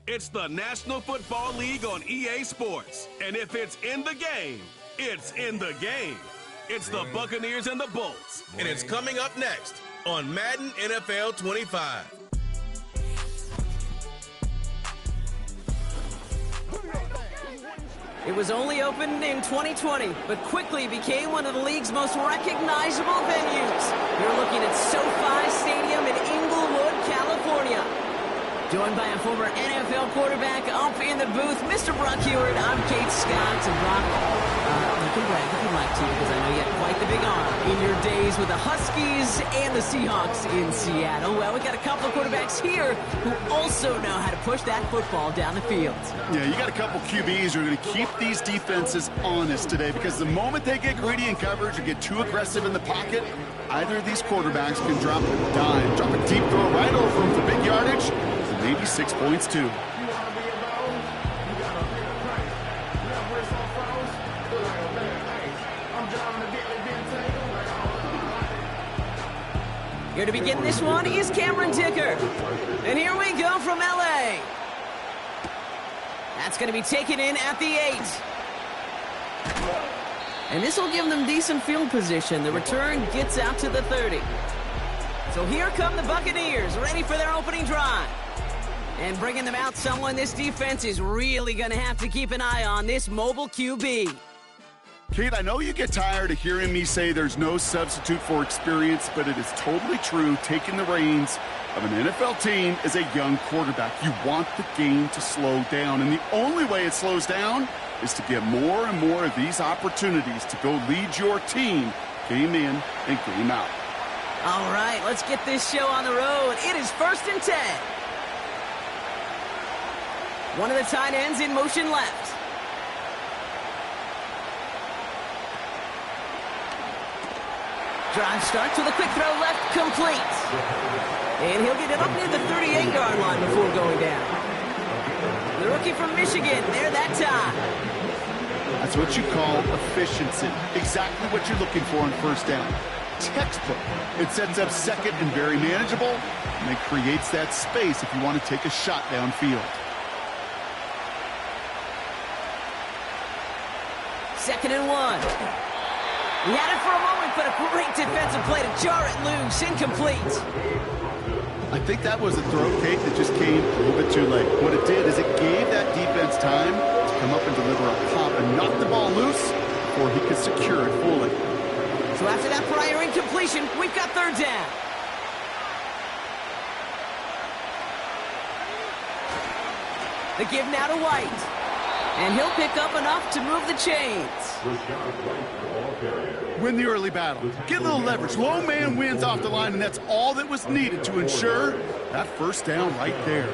It's the National Football League on EA Sports. And if it's in the game, it's in the game. It's the Buccaneers and the Bolts. And it's coming up next on Madden NFL 25. It was only opened in 2020, but quickly became one of the league's most recognizable venues. You're looking at SoFi Stadium in Inglewood, California. Joined by a former NFL quarterback up in the booth, Mr. Brock Heward. I'm Kate Scott. And Brock, you can brag if you'd like to, because I know you had quite the big arm in your days with the Huskies and the Seahawks in Seattle. Well, we got a couple of quarterbacks here who also know how to push that football down the field. Yeah, you got a couple QBs who are going to keep these defenses honest today, because the moment they get greedy in coverage or get too aggressive in the pocket, either of these quarterbacks can drop a dime, drop a deep throw right over them for big yardage, maybe 6 points too. Here to begin this one is Cameron Dicker. And here we go from LA. That's going to be taken in at the 8. And this will give them decent field position. The return gets out to the 30. So here come the Buccaneers, ready for their opening drive. And bringing them out, someone this defense is really going to have to keep an eye on, this mobile QB. Kate, I know you get tired of hearing me say there's no substitute for experience, but it is totally true. Taking the reins of an NFL team is a young quarterback. You want the game to slow down, and the only way it slows down is to get more and more of these opportunities to go lead your team game in and game out. All right, let's get this show on the road. It is 1st and 10. One of the tight ends in motion left. Drive starts with a quick throw left, complete. And he'll get it up near the 38-yard line before going down. The rookie from Michigan, there that time. That's what you call efficiency. Exactly what you're looking for on first down. Textbook. It sets up second and very manageable, and it creates that space if you want to take a shot downfield. 2nd and 1. He had it for a moment, but a great defensive play to jar it loose. Incomplete. I think that was a throw, Kate, that just came a little bit too late. What it did is it gave that defense time to come up and deliver a pop and knock the ball loose before he could secure it fully. So after that prior incompletion, we've got 3rd down. The give now to White. And he'll pick up enough to move the chains. Win the early battle. Get a little leverage. Low man wins off the line, and that's all that was needed to ensure that first down right there.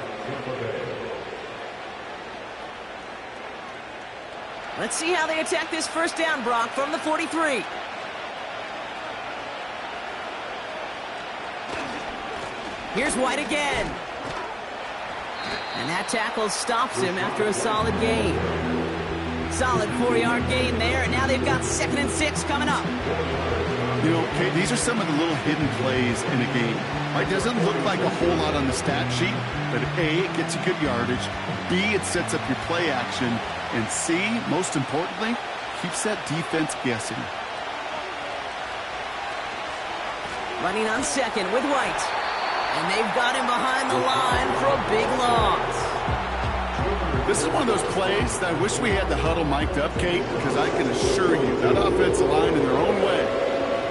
Let's see how they attack this first down, Brock, from the 43. Here's White again. And that tackle stops him after a solid gain. Solid 4-yard gain there, and now they've got 2nd and 6 coming up. You know, Kate, these are some of the little hidden plays in a game. Right, doesn't look like a whole lot on the stat sheet, but A, it gets you good yardage, B, it sets up your play action, and C, most importantly, keeps that defense guessing. Running on 2nd with White. And they've got him behind the line for a big loss. This is one of those plays that I wish we had the huddle mic'd up, Kate, because I can assure you that offensive line in their own way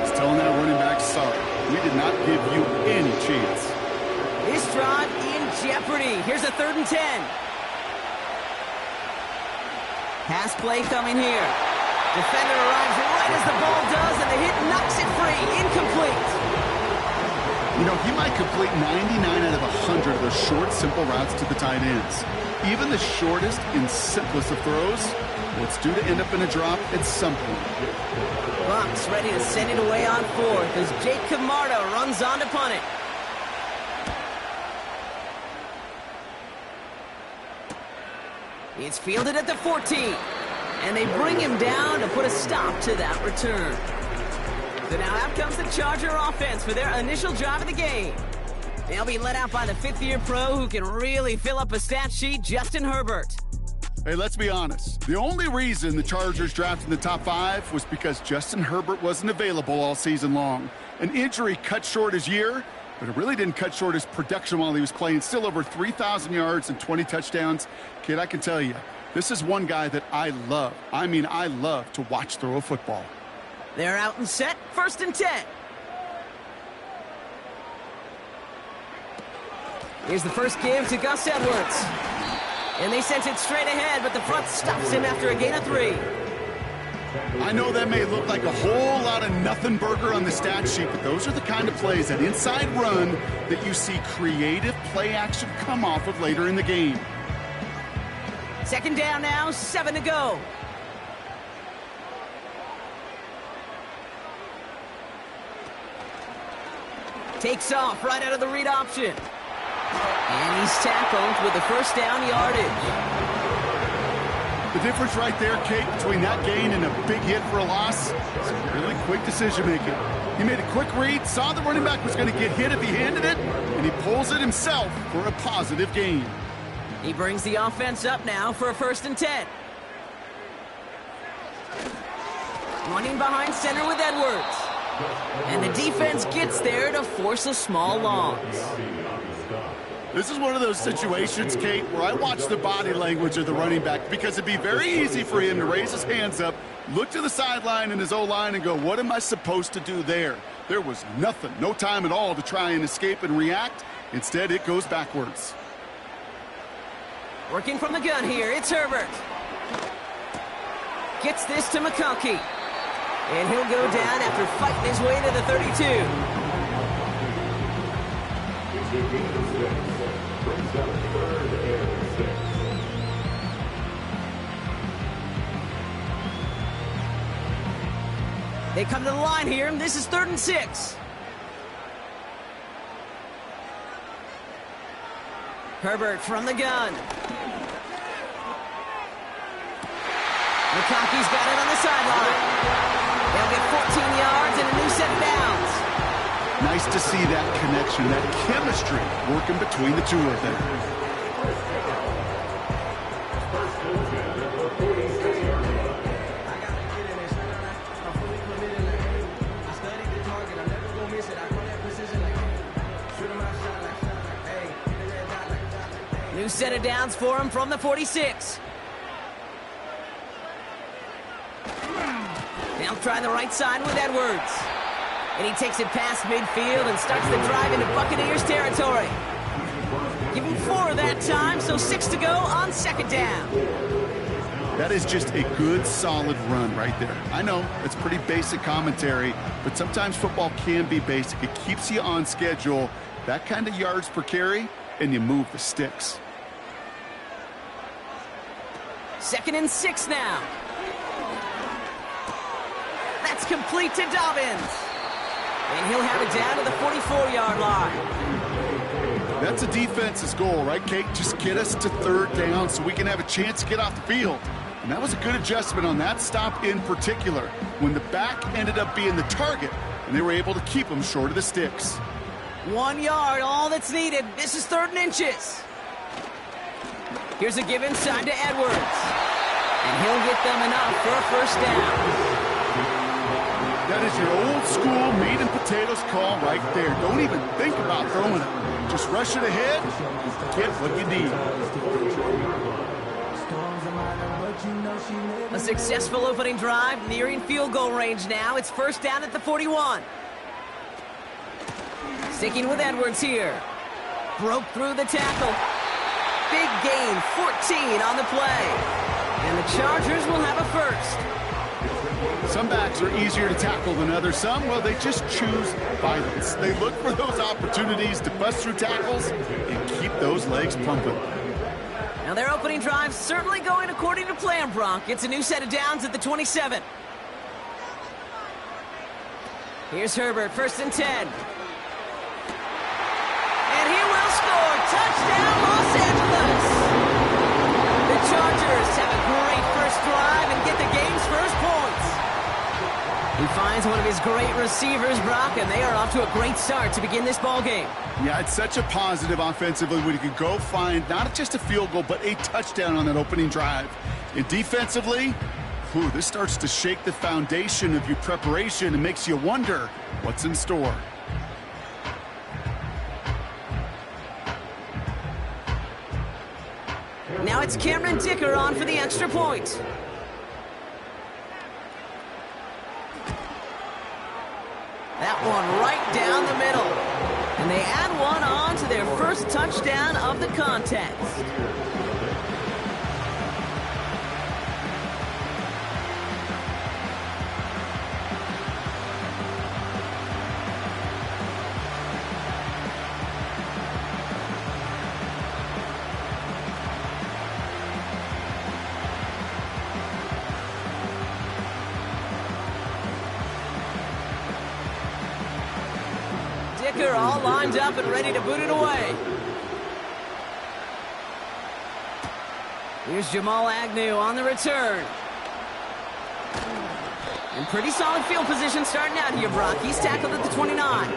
is telling that running back, sorry, we did not give you any chance. This drive in jeopardy. Here's a 3rd and 10. Pass play coming here. Defender arrives right as the ball does, and the hit knocks it free. Incomplete. You know, he might complete 99 out of 100 of those short, simple routes to the tight ends. Even the shortest and simplest of throws, it's due to end up in a drop at some point. Bucks ready to send it away on 4th as Jake Camardo runs on to punt it. It's fielded at the 14. And they bring him down to put a stop to that return. So now out comes the Charger offense for their initial drive of the game. They'll be led out by the fifth-year pro who can really fill up a stat sheet, Justin Herbert. Hey, let's be honest. The only reason the Chargers drafted in the top 5 was because Justin Herbert wasn't available all season long. An injury cut short his year, but it really didn't cut short his production while he was playing. Still over 3,000 yards and 20 touchdowns. Kid, I can tell you, this is one guy that I love. I mean, I love to watch throw a football. They're out and set, 1st and 10. Here's the first give to Gus Edwards. And they sent it straight ahead, but the front stops him after a gain of 3. I know that may look like a whole lot of nothing burger on the stat sheet, but those are the kind of plays, that inside run, that you see creative play action come off of later in the game. 2nd down now, 7 to go. Takes off right out of the read option. And he's tackled with the 1st down yardage. The difference right there, Kate, between that gain and a big hit for a loss is really quick decision-making. He made a quick read, saw the running back was going to get hit if he handed it, and he pulls it himself for a positive gain. He brings the offense up now for a 1st and 10. Running behind center with Edwards. And the defense gets there to force a small loss. This is one of those situations, Kate, where I watch the body language of the running back, because it'd be very easy for him to raise his hands up, look to the sideline in his O-line and go, what am I supposed to do there? There was nothing, no time at all to try and escape and react. Instead, it goes backwards. Working from the gun here, it's Herbert. Gets this to McConkey. And he'll go down after fighting his way to the 32. They come to the line here, and this is 3rd and 6. Herbert from the gun. McConkey's got it on the sideline. They'll get 14 yards and a new set of downs. Nice to see that connection, that chemistry working between the two of them. New set of downs for him from the 46. They'll try the right side with Edwards. And he takes it past midfield and starts the drive into Buccaneers territory. Give him 4 that time, so 6 to go on 2nd down. That is just a good, solid run right there. I know, it's pretty basic commentary, but sometimes football can be basic. It keeps you on schedule, that kind of yards per carry, and you move the sticks. 2nd and 6 now. That's complete to Dobbins. And he'll have it down to the 44-yard line. That's a defense's goal, right, Kate? Just get us to 3rd down so we can have a chance to get off the field. And that was a good adjustment on that stop in particular, when the back ended up being the target, and they were able to keep him short of the sticks. 1 yard, all that's needed. This is 3rd and inches. Here's a give inside to Edwards. And he'll get them enough for a 1st down. That is your old school meat and potatoes call right there. Don't even think about throwing it. Just rush it ahead, get what you need. A successful opening drive, nearing field goal range now. It's 1st down at the 41. Sticking with Edwards here. Broke through the tackle. Big gain, 14 on the play. And the Chargers will have a 1st. Some backs are easier to tackle than others. Some, well, they just choose violence. They look for those opportunities to bust through tackles and keep those legs pumping. Now their opening drive certainly going according to plan, Bronk. It's a new set of downs at the 27. Here's Herbert, 1st and 10. And he will score. Touchdown, Los Angeles. The Chargers have a great first drive and get the game's first points. He finds Finds one of his great receivers, Brock, and they are off to a great start to begin this ball game. Yeah, it's such a positive offensively when you can go find not just a field goal, but a touchdown on that opening drive. And defensively, this starts to shake the foundation of your preparation and makes you wonder what's in store. Now it's Cameron Dicker on for the extra point. That one right down the middle. And they add one on to their first touchdown of the contest. Dicker all lined up and ready to boot it away. Here's Jamal Agnew on the return. And pretty solid field position starting out here, Brock. He's tackled at the 29.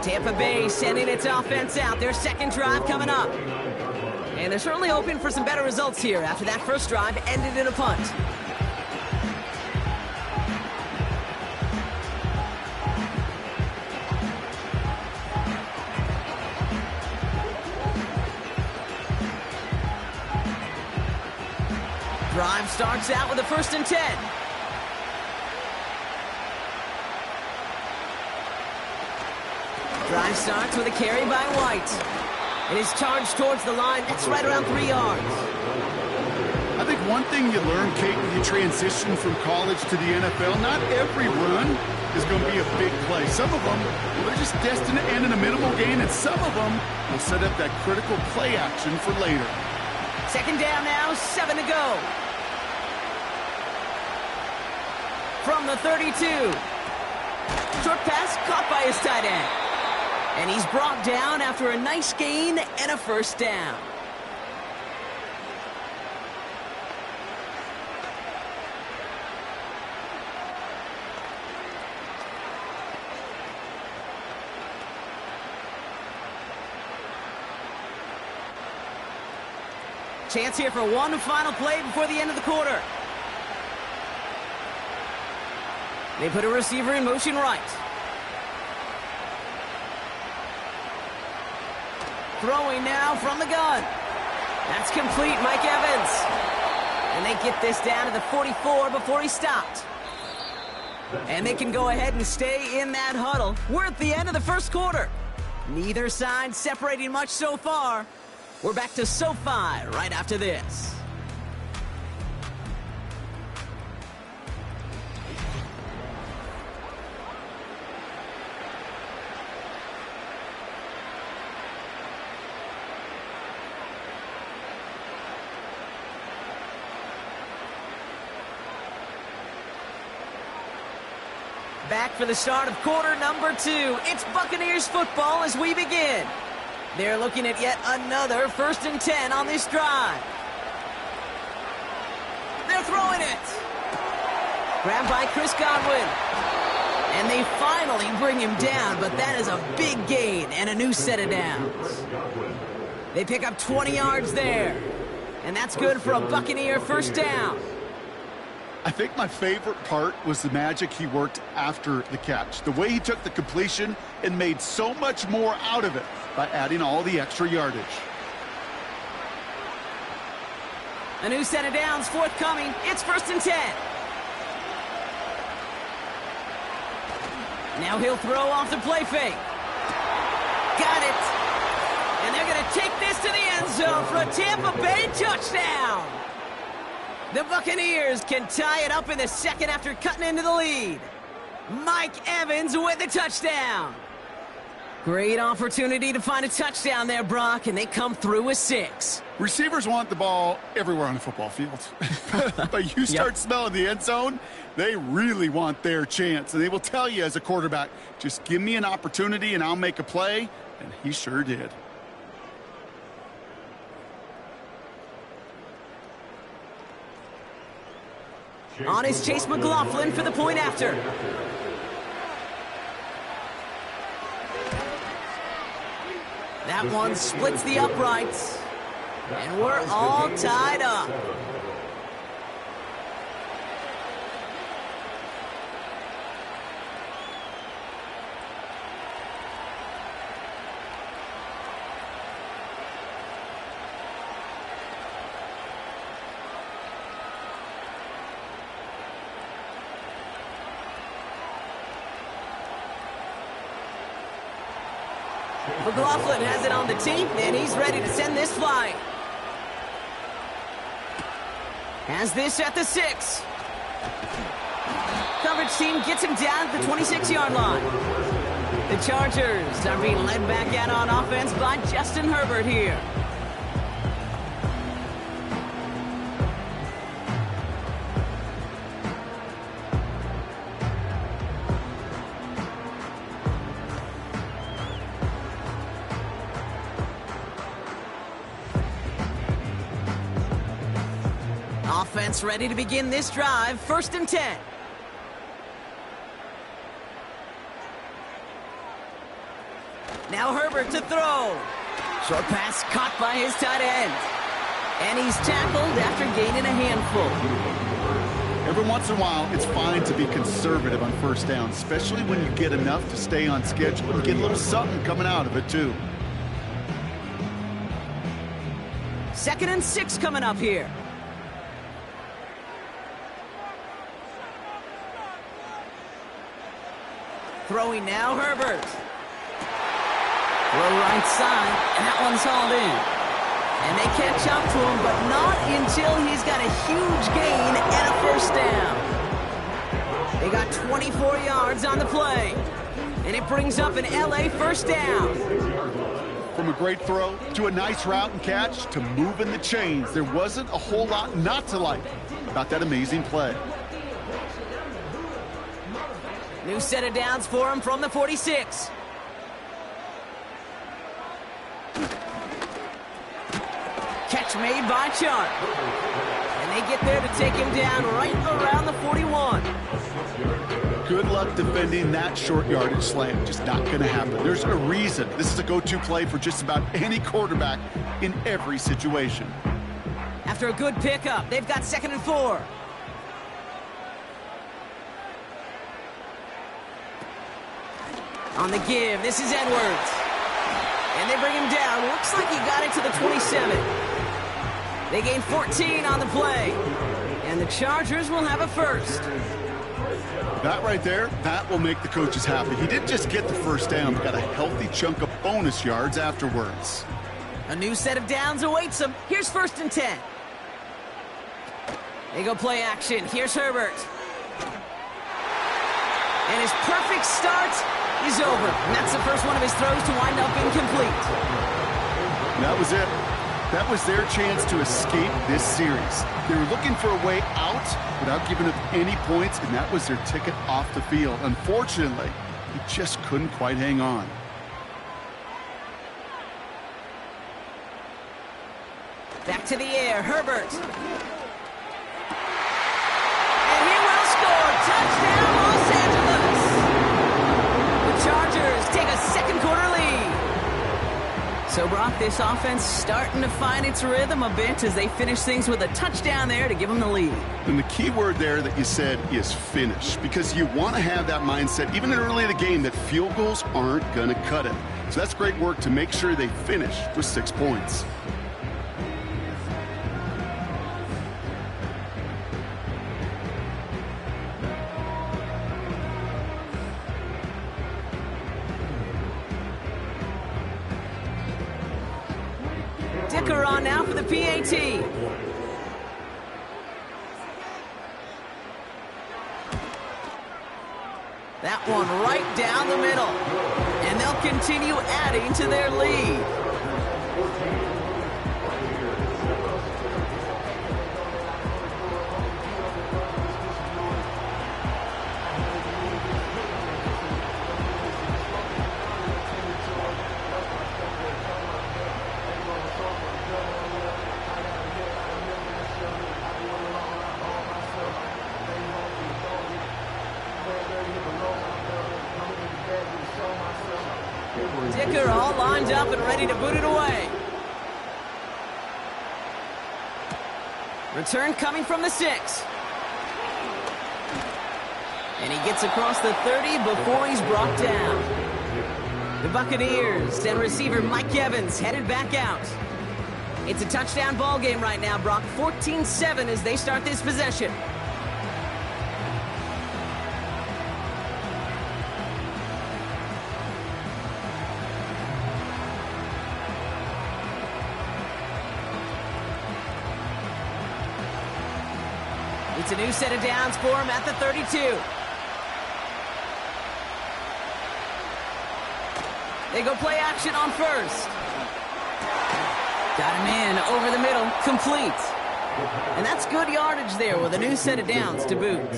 Tampa Bay sending its offense out. Their second drive coming up. And they're certainly hoping for some better results here after that first drive ended in a punt. Drive starts out with a 1st and 10. Drive starts with a carry by White. And is charged towards the line. It's right around 3 yards. I think one thing you learn, Kate, when you transition from college to the NFL, not every run is going to be a big play. Some of them, they're just destined to end in a minimal gain, and some of them will set up that critical play action for later. Second down now, 7 to go. From the 32. Short pass caught by his tight end. And he's brought down after a nice gain and a first down. Chance here for one final play before the end of the quarter. They put a receiver in motion right. Throwing now from the gun. That's complete, Mike Evans. And they get this down to the 44 before he stopped. And they can go ahead and stay in that huddle. We're at the end of the first quarter. Neither side separating much so far. We're back to SoFi right after this. Back for the start of quarter number 2. It's Buccaneers football as we begin. They're looking at yet another 1st and 10 on this drive. They're throwing it. Grabbed by Chris Godwin. And they finally bring him down, but that is a big gain and a new set of downs. They pick up 20 yards there. And that's good for a Buccaneer first down. I think my favorite part was the magic he worked after the catch. The way he took the completion and made so much more out of it by adding all the extra yardage. A new set of downs forthcoming. It's 1st and 10. Now he'll throw off the play fake. Got it. And they're going to take this to the end zone for a Tampa Bay touchdown. The Buccaneers can tie it up in the second after cutting into the lead. Mike Evans with the touchdown. Great opportunity to find a touchdown there, Brock, and they come through with 6. Receivers want the ball everywhere on the football field. But you start smelling the end zone, they really want their chance. And they will tell you as a quarterback, just give me an opportunity and I'll make a play. And he sure did. On is Chase McLaughlin for the point after. That one splits the uprights. And we're all tied up. McLaughlin has it on the tee, and he's ready to send this flying. Has this at the 6. Coverage team gets him down at the 26-yard line. The Chargers are being led back out on offense by Justin Herbert here. Offense ready to begin this drive. 1st and 10. Now Herbert to throw. Short pass caught by his tight end. And he's tackled after gaining a handful. Every once in a while, it's fine to be conservative on 1st down, especially when you get enough to stay on schedule and get a little something coming out of it, too. 2nd and 6 coming up here. Throwing now, Herbert. Throw right side, and that one's hauled in. And they catch up to him, but not until he's got a huge gain and a 1st down. They got 24 yards on the play. And it brings up an LA 1st down. From a great throw to a nice route and catch to moving the chains, there wasn't a whole lot not to like about that amazing play. New set of downs for him from the 46. Catch made by Chark. And they get there to take him down right around the 41. Good luck defending that short yardage slam. Just not going to happen. There's a reason this is a go-to play for just about any quarterback in every situation. After a good pickup, they've got 2nd and 4. On the give, this is Edwards. And they bring him down. Looks like he got it to the 27. They gain 14 on the play. And the Chargers will have a 1st. That right there, that will make the coaches happy. He didn't just get the 1st down, but got a healthy chunk of bonus yards afterwards. A new set of downs awaits him. Here's 1st and 10. They go play action. Here's Herbert. And his perfect start is over. And that's the first one of his throws to wind up incomplete. That was it. That was their chance to escape this series. They were looking for a way out without giving up any points, and that was their ticket off the field. Unfortunately, he just couldn't quite hang on. Back to the air, Herbert. And he will score. Touchdown, Los Angeles. The Chargers take a 2nd quarter lead. So, Brock, this offense starting to find its rhythm a bit as they finish things with a touchdown there to give them the lead. And the key word there that you said is finish, because you want to have that mindset, even early in the game, that field goals aren't going to cut it. So that's great work to make sure they finish with 6 points. Dicker on now for the PAT. That one right down the middle. And they'll continue adding to their lead. kicker all lined up and ready to boot it away. Return coming from the 6. And he gets across the 30 before he's brought down. The Buccaneers and receiver Mike Evans headed back out. It's a touchdown ball game right now, Brock. 14-7 as they start this possession. It's a new set of downs for him at the 32. They go play action on first. Got him in over the middle, complete. And that's good yardage there with a new set of downs to boot.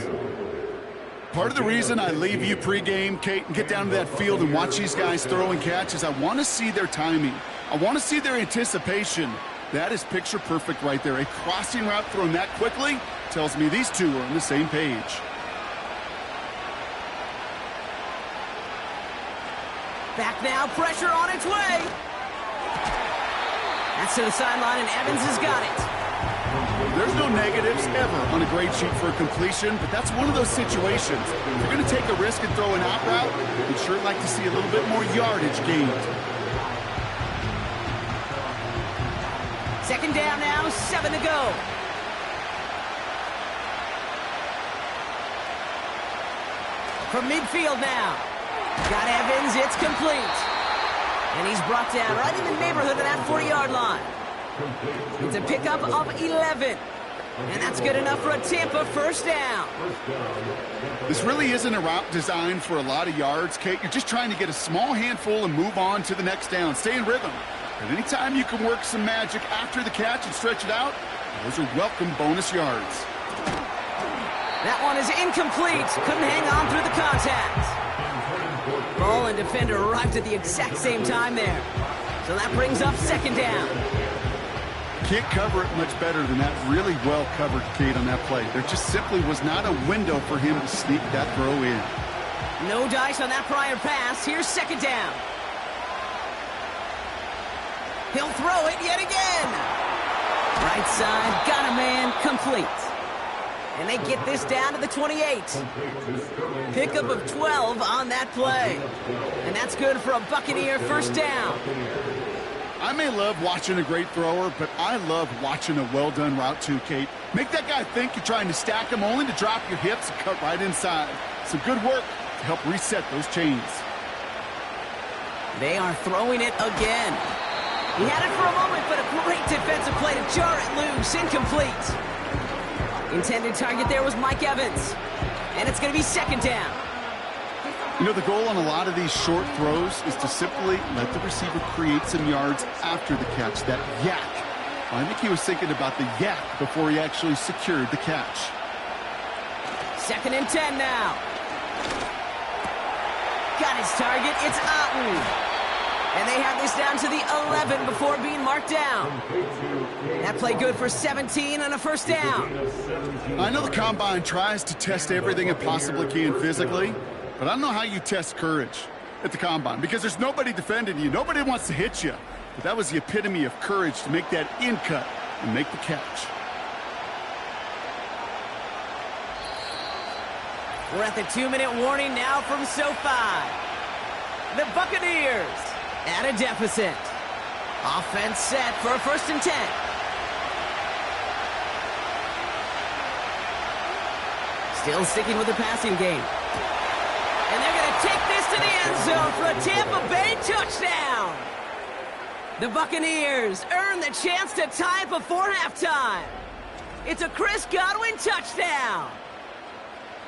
Part of the reason I leave you pregame, Kate, and get down to that field and watch these guys throw and catch is I want to see their timing. I want to see their anticipation. That is picture perfect right there. A crossing route thrown that quickly tells me these two are on the same page. Back now, pressure on its way. That's to the sideline, and Evans has got it. There's no negatives ever on a grade sheet for a completion, but that's one of those situations. If you're going to take a risk and throw an out route, we'd sure like to see a little bit more yardage gained. Second down now, 7 to go. From midfield now. Got Evans, it's complete. And he's brought down right in the neighborhood of that 40-yard line. It's a pickup of 11. And that's good enough for a Tampa first down. This really isn't a route designed for a lot of yards, Kate. You're just trying to get a small handful and move on to the next down. Stay in rhythm. And anytime you can work some magic after the catch and stretch it out, those are welcome bonus yards. That one is incomplete. Couldn't hang on through the contact. Ball and defender arrived at the exact same time there. So that brings up second down. Can't cover it much better than that. Really well covered, Kate, on that play. There just simply was not a window for him to sneak that throw in. No dice on that prior pass. Here's second down. He'll throw it yet again. Right side, got a man, complete. And they get this down to the 28. Pickup of 12 on that play. And that's good for a Buccaneer first down. I may love watching a great thrower, but I love watching a well-done route too, Kate. Make that guy think you're trying to stack him only to drop your hips and cut right inside. Some good work to help reset those chains. They are throwing it again. He had it for a moment, but a great defensive play to jar it loose. Incomplete. Intended target there was Mike Evans. And it's going to be second down. You know, the goal on a lot of these short throws is to simply let the receiver create some yards after the catch, that yak. Well, I think he was thinking about the yak before he actually secured the catch. Second and 10 now. Got his target. It's Otten. And they have this down to the 11 before being marked down. That play good for 17 and a first down. I know the Combine tries to test everything it possibly can physically, but I don't know how you test courage at the Combine because there's nobody defending you. Nobody wants to hit you. But that was the epitome of courage to make that in cut and make the catch. We're at the 2-minute warning now from SoFi. The Buccaneers at a deficit. Offense set for a first and 10. Still sticking with the passing game. And they're going to take this to the end zone for a Tampa Bay touchdown. The Buccaneers earn the chance to tie it before halftime. It's a Chris Godwin touchdown.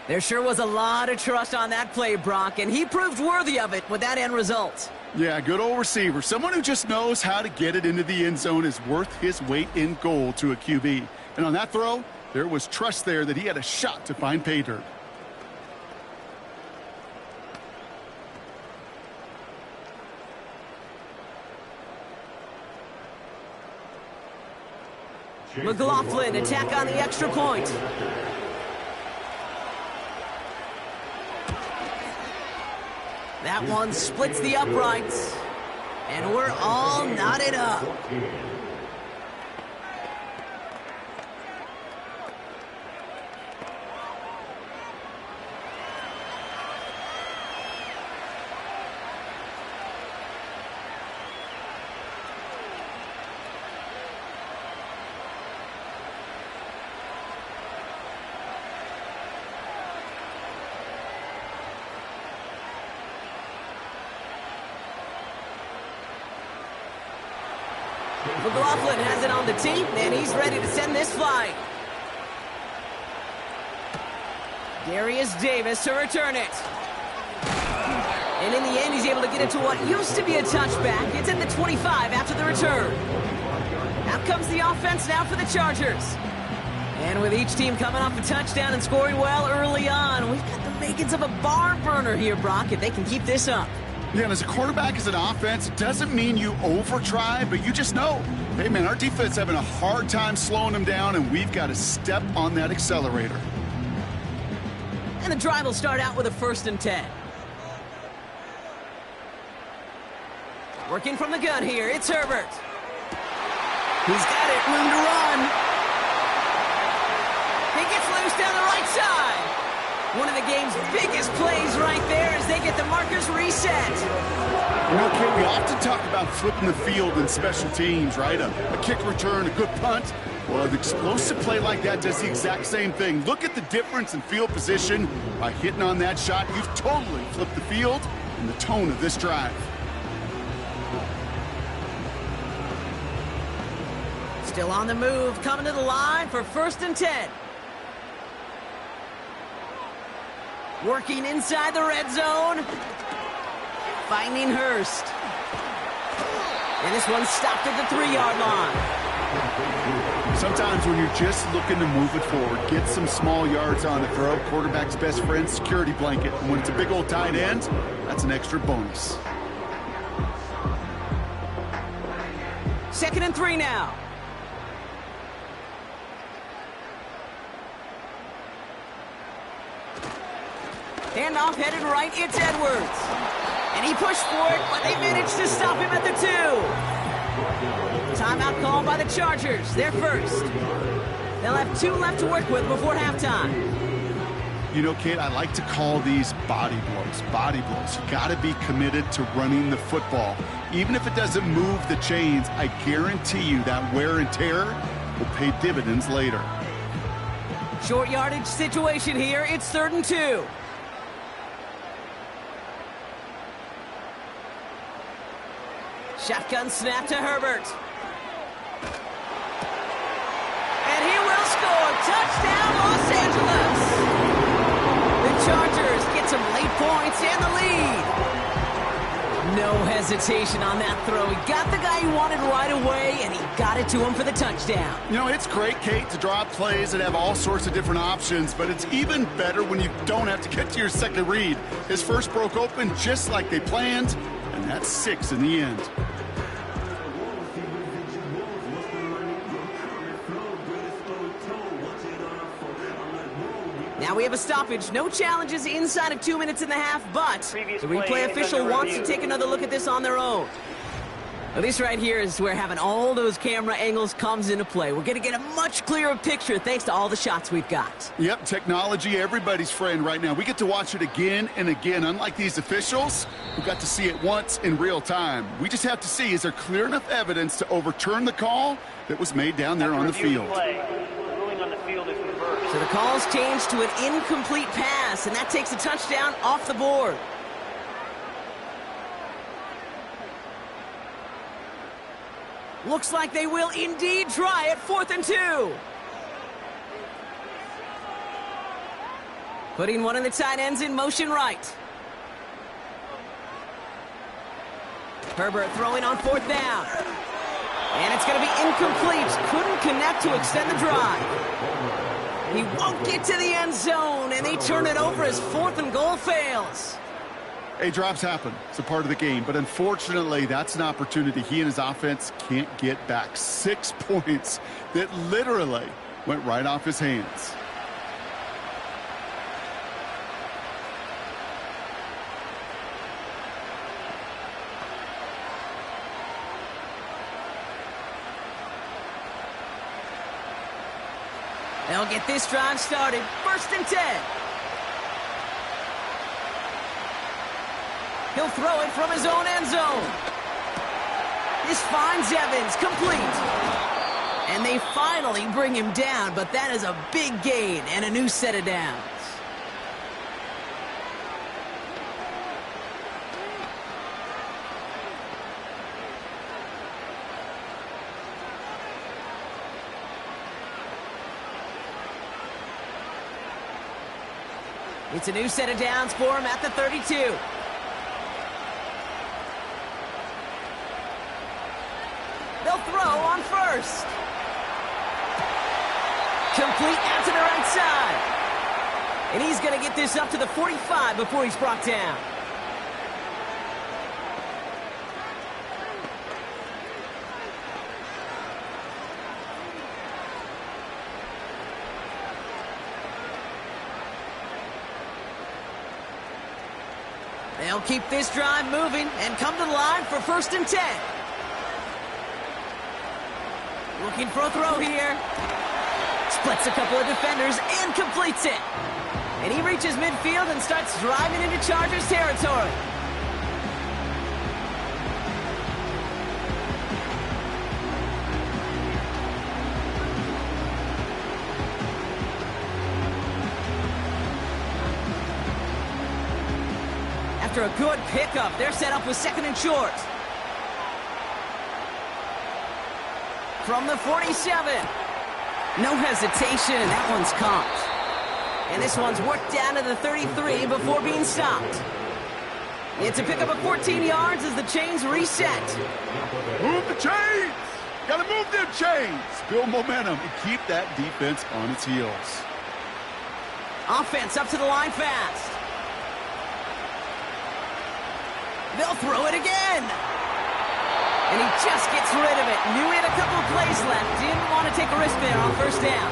There sure was a lot of trust on that play, Brock, and he proved worthy of it with that end result. Yeah, good old receiver. Someone who just knows how to get it into the end zone is worth his weight in gold to a QB. And on that throw, there was trust there that he had a shot to find pay dirt. McLaughlin attack on the extra point. That one splits the uprights. And we're all knotted up. McLaughlin has it on the tee, and he's ready to send this flying. Darius Davis to return it. And in the end, he's able to get it to what used to be a touchback. It's at the 25 after the return. Out comes the offense now for the Chargers. And with each team coming off a touchdown and scoring well early on, we've got the makings of a barn burner here, Brock, if they can keep this up. Yeah, and as a quarterback, as an offense, it doesn't mean you over-try, but you just know, hey, man, our defense having a hard time slowing them down, and we've got to step on that accelerator. And the drive will start out with a 1st and 10. Working from the gun here, it's Herbert. He's got it, room to run. He gets loose down the right side. One of the game's biggest plays right there as they get the markers reset. You know, Kate, we often talk about flipping the field in special teams, right? A kick return, a good punt. Well, an explosive play like that does the exact same thing. Look at the difference in field position. By hitting on that shot, you've totally flipped the field and the tone of this drive. Still on the move, coming to the line for 1st and 10. Working inside the red zone. Finding Hurst. And this one's stopped at the 3-yard line. Sometimes when you're just looking to move it forward, get some small yards on the throw, quarterback's best friend, security blanket. And when it's a big old tight end, that's an extra bonus. 2nd and 3 now. Handoff headed right, it's Edwards. And he pushed for it, but they managed to stop him at the 2. Timeout called by the Chargers, they're first. They'll have 2 left to work with before halftime. You know, Kate, I like to call these body blows. Body blows. You got to be committed to running the football. Even if it doesn't move the chains, I guarantee you that wear and tear will pay dividends later. Short yardage situation here, it's 3rd and 2. Shotgun snap to Herbert. And he will score. Touchdown, Los Angeles. The Chargers get some late points and the lead. No hesitation on that throw. He got the guy he wanted right away, and he got it to him for the touchdown. You know, it's great, Kate, to draw up plays that have all sorts of different options, but it's even better when you don't have to get to your second read. His first broke open just like they planned, and that's 6 in the end. Now we have a stoppage. No challenges inside of 2 minutes and a half, but the replay official wants to take another look at this on their own. Well, this right here is where having all those camera angles comes into play. We're going to get a much clearer picture thanks to all the shots we've got. Yep, technology, everybody's friend right now. We get to watch it again and again. Unlike these officials, who got to see it once in real time. We just have to see, is there clear enough evidence to overturn the call that was made down there on the field? So the call's changed to an incomplete pass, and that takes a touchdown off the board. Looks like they will indeed try it. 4th and 2. Putting one of the tight ends in motion right. Herbert throwing on 4th down. And it's going to be incomplete. Couldn't connect to extend the drive. He won't get to the end zone, and they turn it over as 4th and goal fails. Hey, drops happen. It's a part of the game. But unfortunately, that's an opportunity he and his offense can't get back. 6 points that literally went right off his hands. They'll get this drive started. 1st and 10. He'll throw it from his own end zone. This finds Evans, complete. And they finally bring him down, but that is a big gain and a new set of downs. It's a new set of downs for him at the 32. They'll throw on 1st. Complete out to the right side. And he's going to get this up to the 45 before he's brought down. They'll keep this drive moving and come to the line for 1st and 10. Looking for a throw here. Splits a couple of defenders and completes it. And he reaches midfield and starts driving into Chargers territory. After a good pickup, they're set up with 2nd and short. From the 47. No hesitation, that one's caught. And this one's worked down to the 33 before being stopped. It's a pickup of 14 yards as the chains reset. Move the chains! Gotta move them chains! Build momentum and keep that defense on its heels. Offense up to the line fast. They'll throw it again. And he just gets rid of it. Knew he had a couple of plays left. Didn't want to take a risk there on 1st down.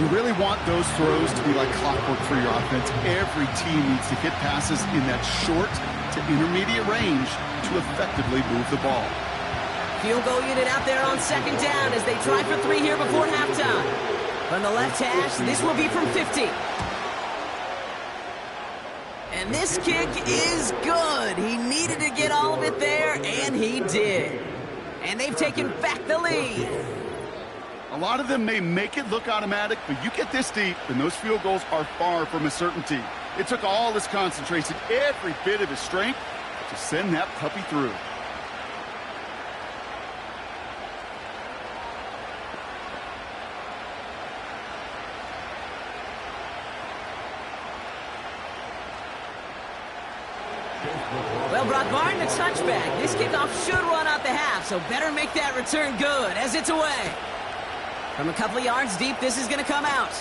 You really want those throws to be like clockwork for your offense. Every team needs to hit passes in that short to intermediate range to effectively move the ball. Field goal unit out there on 2nd down as they try for 3 here before halftime. From the left hash, this will be from 50. And this kick is good. He needed to get all of it there, and he did. And they've taken back the lead. A lot of them may make it look automatic, but you get this deep, and those field goals are far from a certainty. It took all his concentration, every bit of his strength, to send that puppy through. Well, Brock Martin, a touchback. This kickoff should run out the half, so better make that return good as it's away. From a couple of yards deep, this is going to come out.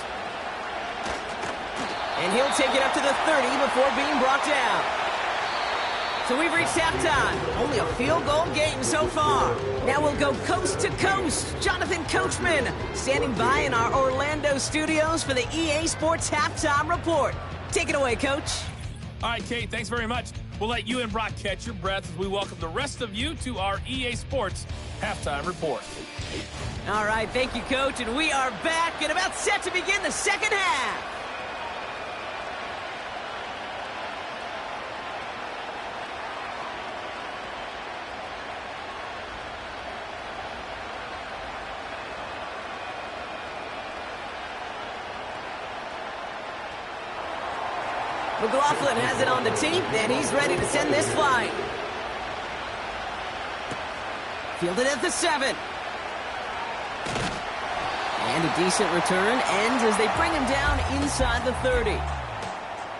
And he'll take it up to the 30 before being brought down. So we've reached halftime. Only a field goal game so far. Now we'll go coast to coast. Jonathan Coachman standing by in our Orlando studios for the EA Sports Halftime Report. Take it away, Coach. All right, Kate, thanks very much. We'll let you and Brock catch your breath as we welcome the rest of you to our EA Sports Halftime Report. All right, thank you, Coach. And we are back and about set to begin the second half. McLaughlin has it on the tee, and he's ready to send this flying. Fielded at the 7. And a decent return ends as they bring him down inside the 30.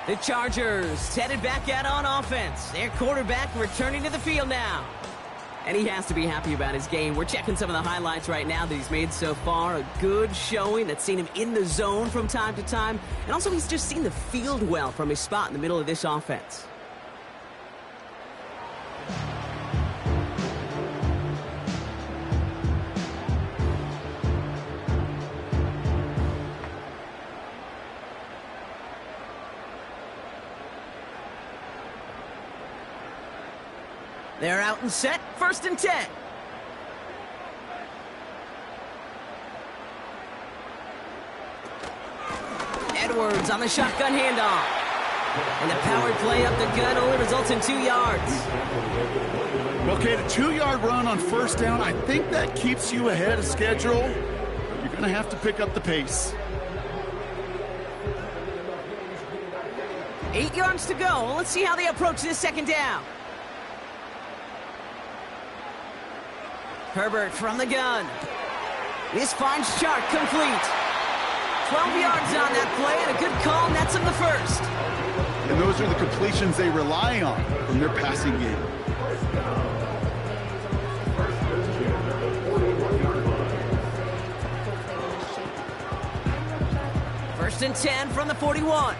The Chargers headed back out on offense. Their quarterback returning to the field now. And he has to be happy about his game. We're checking some of the highlights right now that he's made so far. A good showing that's seen him in the zone from time to time. And also he's just seen the field well from his spot in the middle of this offense. They're out and set, 1st and 10. Edwards on the shotgun handoff. And the powered play up the gut only results in 2 yards. Okay, the 2-yard run on first down, I think that keeps you ahead of schedule. But you're going to have to pick up the pace. 8 yards to go. Let's see how they approach this second down. Herbert from the gun. This finds Chark complete. 12 yards on that play, and a good call nets him the first. And those are the completions they rely on from their passing game. First and 10 from the 41.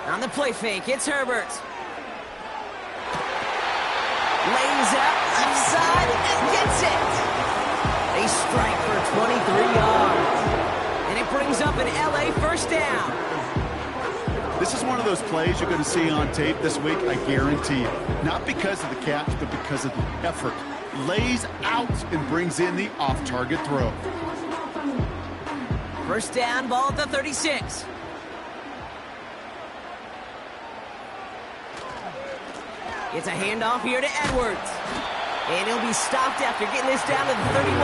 On the play fake, it's Herbert. Lays out left side and gets it. A strike for 23 yards. And it brings up an LA first down. This is one of those plays you're going to see on tape this week, I guarantee you. Not because of the catch, but because of the effort. Lays out and brings in the off-target throw. First down, ball at the 36. It's a handoff here to Edwards. And he'll be stopped after getting this down to the 31.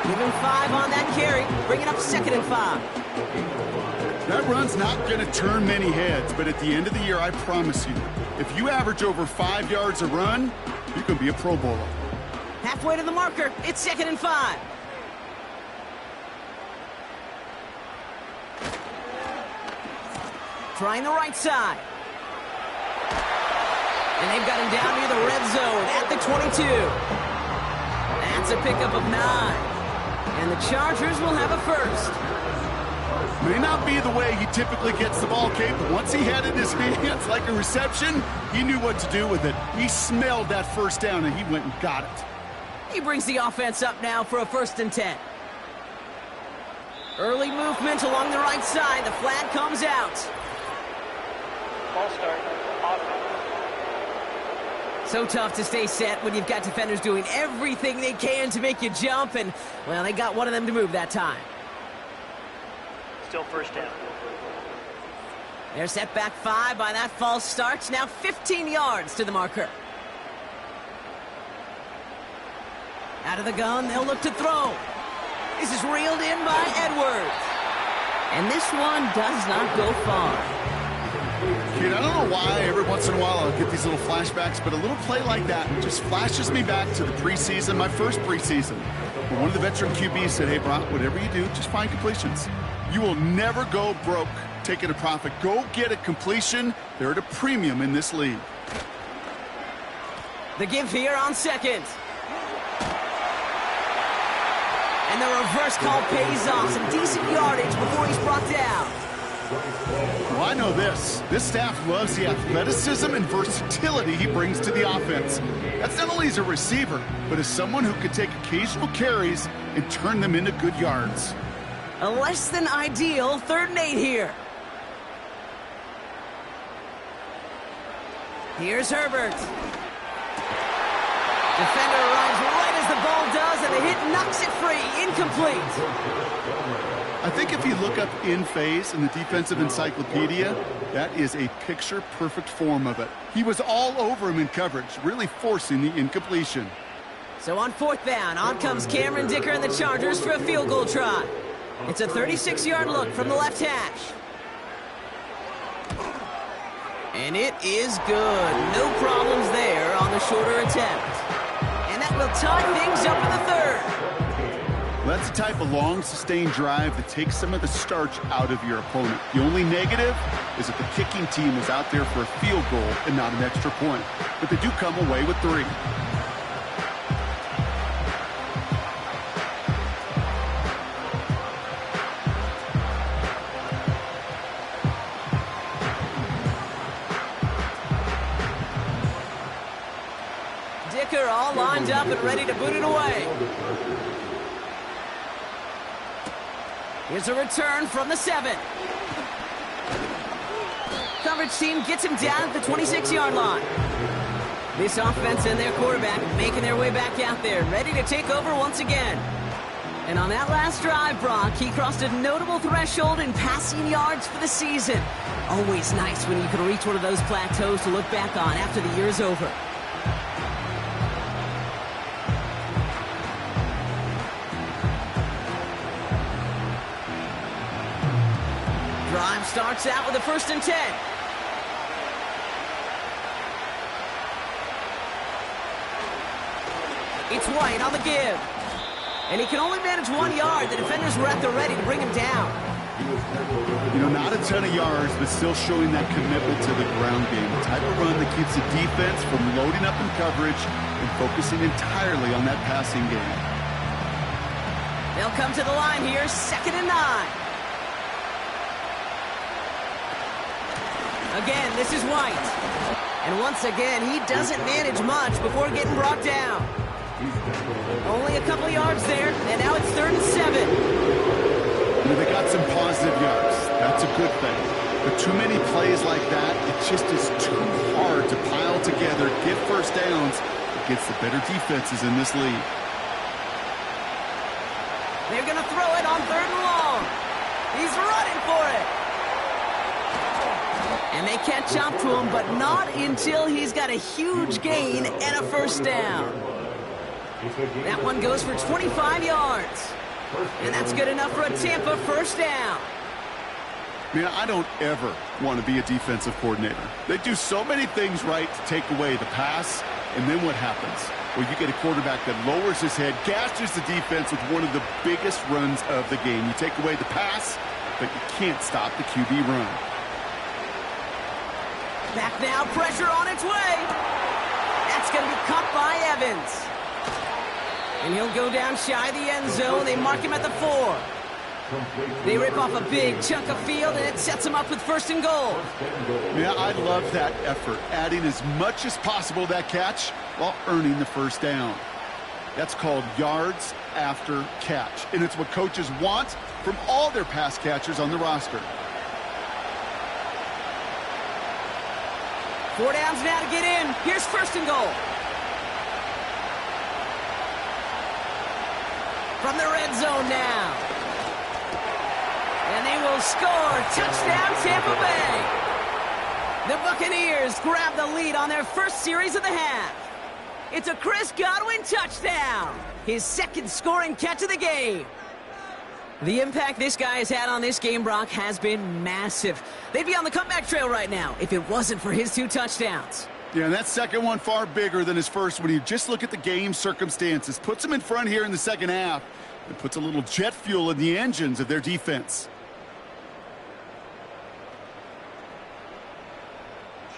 Give him 5 on that carry, bringing up 2nd and 5. That run's not going to turn many heads, but at the end of the year, I promise you, if you average over 5 yards a run, you can be a Pro Bowler. Halfway to the marker, it's 2nd and 5. Trying the right side. And they've got him down near the red zone at the 22. That's a pickup of 9. And the Chargers will have a first. May not be the way he typically gets the ball, Kate, but once he had it in his hands like a reception, he knew what to do with it. He smelled that first down, and he went and got it. He brings the offense up now for a 1st and 10. Early movement along the right side. The flag comes out. Ball start. Offense. So tough to stay set when you've got defenders doing everything they can to make you jump, and, well, they got one of them to move that time. Still first down. They're set back 5 by that false start. Now 15 yards to the marker. Out of the gun, they'll look to throw. This is reeled in by Edwards. And this one does not go far. Kid, I don't know why every once in a while I'll get these little flashbacks, but a little play like that just flashes me back to the preseason, my first preseason. When one of the veteran QBs said, hey, Brock, whatever you do, just find completions. You will never go broke taking a profit. Go get a completion. They're at a premium in this league. The give here on 2nd. And the reverse call pays off. Some decent yardage before he's brought down. Well, I know this. This staff loves the athleticism and versatility he brings to the offense. That's not only as a receiver, but as someone who can take occasional carries and turn them into good yards. A less than ideal 3rd and 8 here. Here's Herbert. Defender arrives right as the ball does, and the hit knocks it free. Incomplete. I think if you look up in phase in the defensive encyclopedia, that is a picture-perfect form of it. He was all over him in coverage, really forcing the incompletion. So on 4th down, on comes Cameron Dicker and the Chargers for a field goal try. It's a 36-yard look from the left hash. And it is good. No problems there on the shorter attempt. And that will tie things up in the 3rd. That's the type of long, sustained drive that takes some of the starch out of your opponent. The only negative is that the kicking team is out there for a field goal and not an extra point. But they do come away with 3. Dicker all lined up and ready to boot it away. Here's a return from the 7. Coverage team gets him down at the 26-yard line. This offense and their quarterback making their way back out there, ready to take over once again. And on that last drive, Brock, he crossed a notable threshold in passing yards for the season. Always nice when you can reach one of those plateaus to look back on after the year's over. Drive starts out with a 1st and 10. It's White on the give. And he can only manage 1 yard. The defenders were at the ready to bring him down. You know, not a ton of yards, but still showing that commitment to the ground game. The type of run that keeps the defense from loading up in coverage and focusing entirely on that passing game. They'll come to the line here, 2nd and 9. Again, this is White. And once again, he doesn't manage much before getting brought down. Only a couple yards there, and now it's 3rd and 7. You know, they got some positive yards. That's a good thing. But too many plays like that, it just is too hard to pile together, get first downs against the better defenses in this league. They're going to throw it on 3rd and long. He's running for it. And they catch up to him, but not until he's got a huge gain and a 1st down. That one goes for 25 yards. And that's good enough for a Tampa 1st down. Man, I don't ever want to be a defensive coordinator. They do so many things right to take away the pass, and then what happens? Well, you get a quarterback that lowers his head, gashes the defense with one of the biggest runs of the game. You take away the pass, but you can't stop the QB run. Back now, pressure on its way. That's going to be caught by Evans. And he'll go down shy of the end zone. They mark him at the 4. They rip off a big chunk of field, and it sets them up with 1st and goal. Yeah, I love that effort, adding as much as possible to that catch while earning the 1st down. That's called yards after catch, and it's what coaches want from all their pass catchers on the roster. 4 downs now to get in. Here's 1st and goal. From the red zone now. And they will score. Touchdown, Tampa Bay. The Buccaneers grab the lead on their 1st series of the half. It's a Chris Godwin touchdown. His 2nd scoring catch of the game. The impact this guy has had on this game, Brock, has been massive. They'd be on the comeback trail right now if it wasn't for his 2 touchdowns. Yeah, and that 2nd one far bigger than his 1st when you just look at the game circumstances. Puts them in front here in the 2nd half and puts a little jet fuel in the engines of their defense.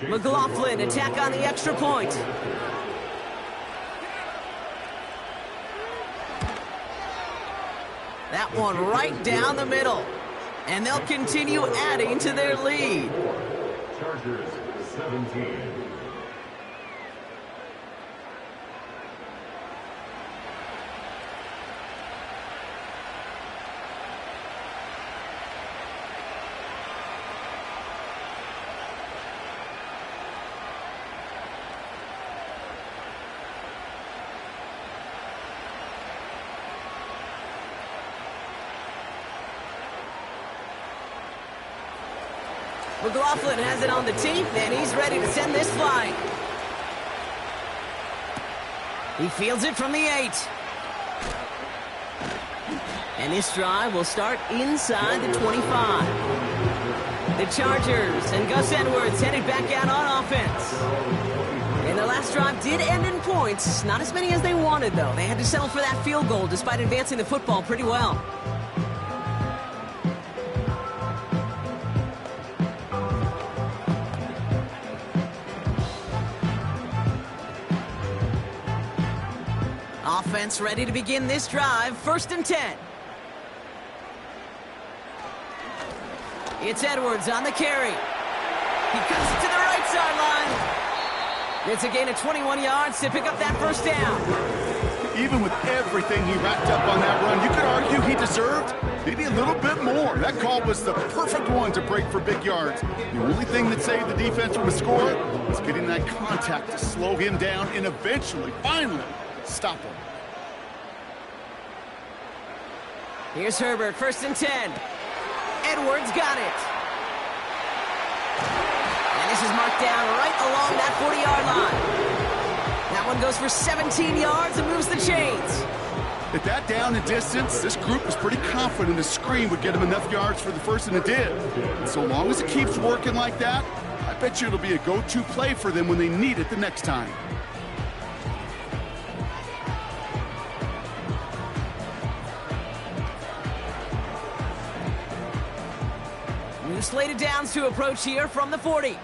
McLaughlin attack on the extra point. That one right down the middle. And they'll continue adding to their lead. Chargers 17. McLaughlin has it on the tape, and he's ready to send this flying. He fields it from the 8. And this drive will start inside the 25. The Chargers and Gus Edwards headed back out on offense. And the last drive did end in points. Not as many as they wanted, though. They had to settle for that field goal despite advancing the football pretty well. Offense ready to begin this drive. 1st and 10. It's Edwards on the carry. He cuts it to the right sideline. It's a gain of 21 yards to pick up that 1st down. Even with everything he racked up on that run, you could argue he deserved Maybe a little bit more. That call was the perfect one to break for big yards. The only thing that saved the defense from a score was getting that contact to slow him down and eventually, finally, stop him. Here's Herbert, 1st and 10. Edwards got it. And this is marked down right along that 40-yard line. That one goes for 17 yards and moves the chains. At that down and distance, this group was pretty confident a screen would get him enough yards for the first, and it did. And so long as it keeps working like that, I bet you it'll be a go-to play for them when they need it the next time. New slated downs to approach here from the 40.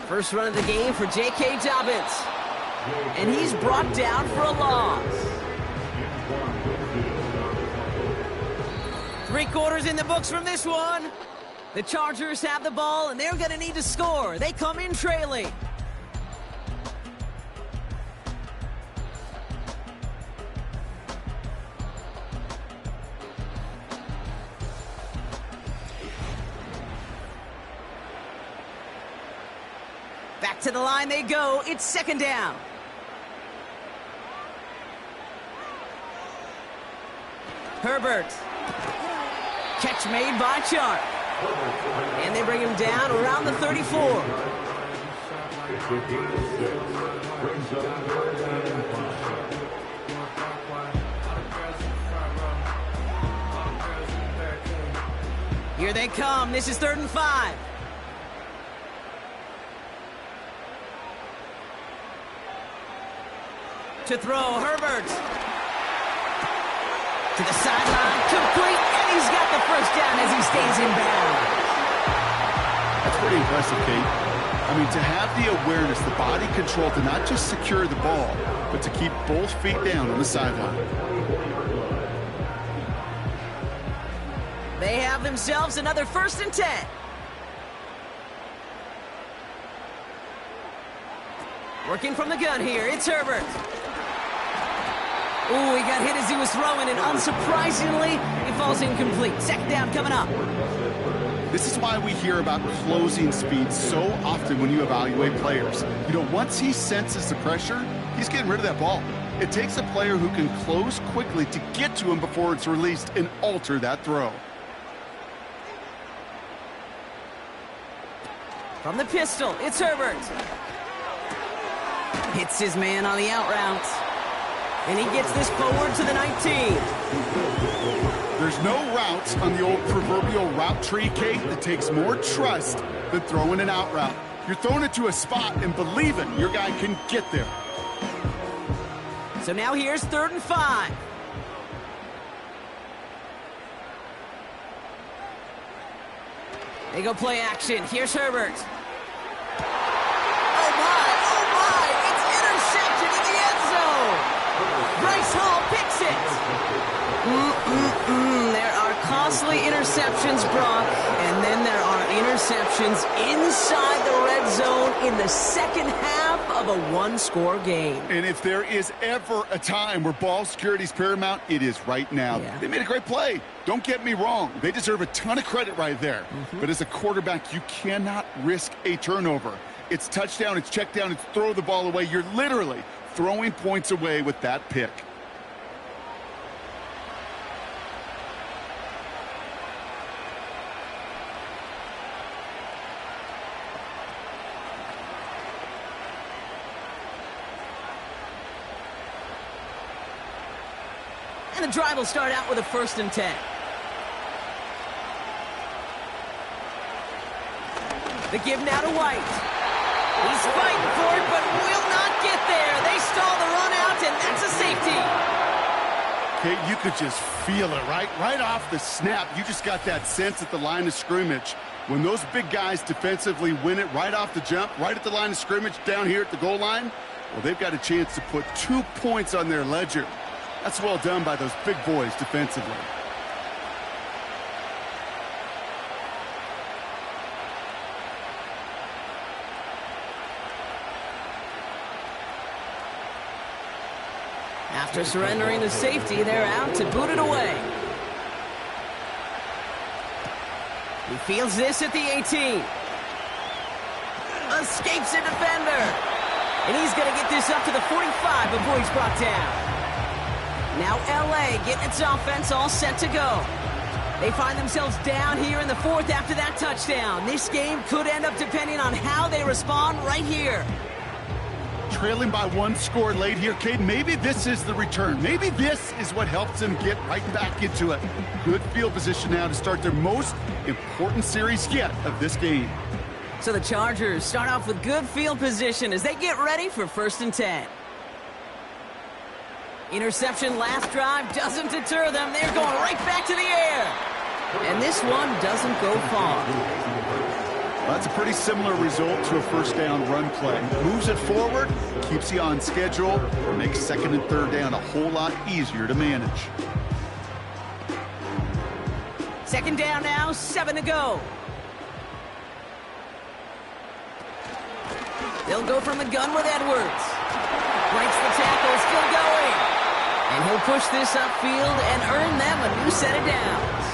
First run of the game for J.K. Dobbins. And he's brought down for a loss. 3 quarters in the books from this one. The Chargers have the ball, and they're going to need to score. They come in trailing. Back to the line they go. It's 2nd down. Herbert. Catch made by Chark. And they bring him down around the 34. Here they come. This is 3rd and 5. To throw, Herbert. To the sideline, complete, and he's got the 1st down as he stays in bounds. That's pretty impressive, Kate. I mean, to have the awareness, the body control to not just secure the ball, but to keep both feet down on the sideline. They have themselves another 1st and 10. Working from the gun here, it's Herbert. Ooh, he got hit as he was throwing, and unsurprisingly, he falls incomplete. 2nd down coming up. This is why we hear about closing speed so often when you evaluate players. You know, once he senses the pressure, he's getting rid of that ball. It takes a player who can close quickly to get to him before it's released and alter that throw. From the pistol, it's Herbert. Hits his man on the out route. And he gets this forward to the 19. There's no route on the old proverbial route tree, Kate, that takes more trust than throwing an out route. You're throwing it to a spot and believing your guy can get there. So now here's 3rd and 5. They go play action. Here's Herbert. Oh my, it's intercepted in the end zone. Bryce Hall picks it. There are costly interceptions, Brock, and then there are interceptions inside the red zone in the 2nd half of a 1-score game. And if there is ever a time where ball security is paramount, it is right now. Yeah. They made a great play. Don't get me wrong. They deserve a ton of credit right there. But as a quarterback, you cannot risk a turnover. It's touchdown, it's check down, it's throw the ball away. You're literally throwing points away with that pick. And the drive will start out with a 1st and 10. The give now to White. He's fighting for it, but will not get there. They stall the run out, and that's a safety. Okay, you could just feel it, right? Right off the snap, you just got that sense at the line of scrimmage. When those big guys defensively win it right off the jump, right at the line of scrimmage, down here at the goal line, well, they've got a chance to put 2 points on their ledger. That's well done by those big boys defensively. After surrendering the safety, they're out to boot it away. He fields this at the 18. Escapes a defender. And he's going to get this up to the 45 before he's brought down. Now LA getting its offense all set to go. They find themselves down here in the fourth after that touchdown. This game could end up depending on how they respond right here. Trailing by one score late here, Cade. Maybe this is the return. Maybe this is what helps them get right back into it. Good field position now to start their most important series yet of this game. So the Chargers start off with good field position as they get ready for 1st and 10. Interception last drive doesn't deter them. They're going right back to the air. And this one doesn't go far. Well, that's a pretty similar result to a first down run play. Moves it forward, keeps you on schedule, makes 2nd and 3rd down a whole lot easier to manage. 2nd down now, 7 to go. They'll go from the gun with Edwards. Breaks the tackle, still going. And he'll push this upfield and earn them a new set of downs.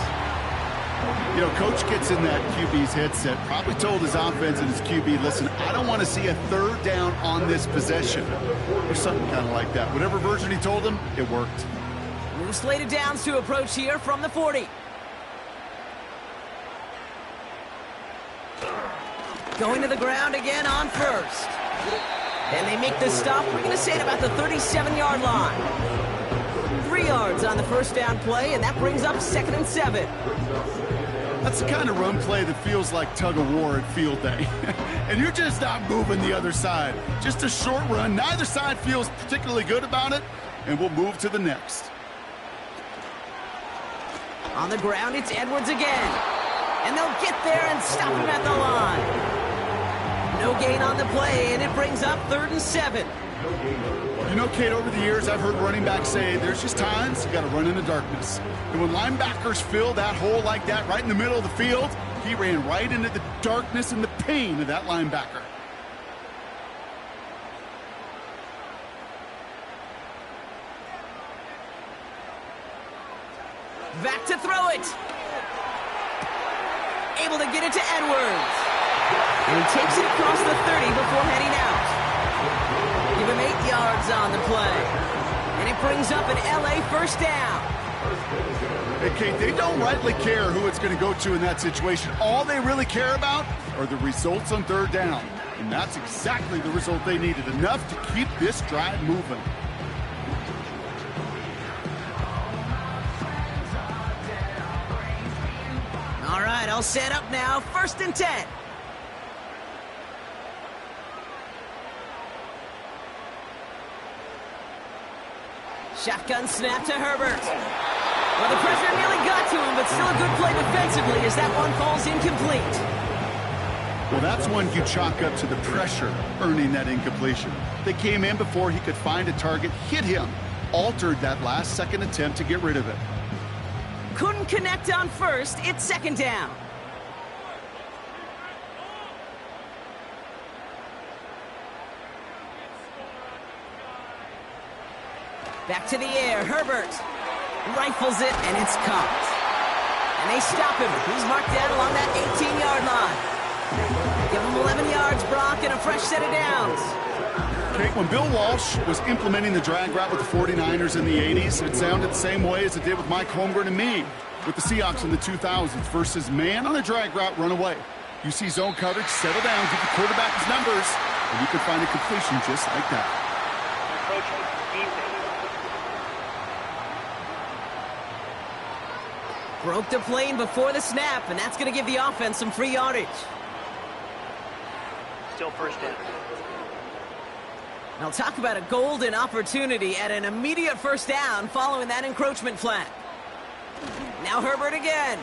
You know, Coach gets in that QB's headset, probably told his offense and his QB, listen, I don't want to see a 3rd down on this possession. Or something kind of like that. Whatever version he told him, it worked. New slated downs to approach here from the 40. Going to the ground again on 1st. And they make the stop, we're going to say, at about the 37-yard line. 3 yards on the first down play, and that brings up 2nd and 7. That's the kind of run play that feels like tug-of-war at field day. And you're just not moving the other side. Just a short run. Neither side feels particularly good about it, and we'll move to the next. On the ground, it's Edwards again. And they'll get there and stop him at the line. No gain on the play, and it brings up 3rd and 7. You know, Kate, over the years, I've heard running backs say there's just times you got to run in the darkness. And when linebackers fill that hole like that right in the middle of the field, he ran right into the darkness and the pain of that linebacker. Back to throw it. Able to get it to Edwards. And he takes it across the 30 before heading out. Give him 8 yards on the play. And it brings up an LA first down. Hey, Kate, they don't rightly care who it's going to go to in that situation. All they really care about are the results on 3rd down. And that's exactly the result they needed. Enough to keep this drive moving. All right, all set up now. 1st and 10. Shotgun snap to Herbert. Well, the pressure nearly got to him, but still a good play defensively as that one falls incomplete. Well, that's one you chalk up to the pressure earning that incompletion. They came in before he could find a target, hit him, altered that last-second attempt to get rid of it. Couldn't connect on 1st. It's 2nd down. Back to the air, Herbert. Rifles it, and it's caught. And they stop him. He's marked down along that 18-yard line. Give him 11 yards, Brock, and a fresh set of downs. Okay, when Bill Walsh was implementing the drag route with the 49ers in the 80s, it sounded the same way as it did with Mike Holmgren and me with the Seahawks in the 2000s versus man on a drag route, run away. You see zone coverage, settle down, give the quarterback his numbers, and you can find a completion just like that. Approaching defense. Broke the plane before the snap, and that's going to give the offense some free yardage. Still 1st down. Now talk about a golden opportunity at an immediate 1st down following that encroachment flag. Now Herbert again.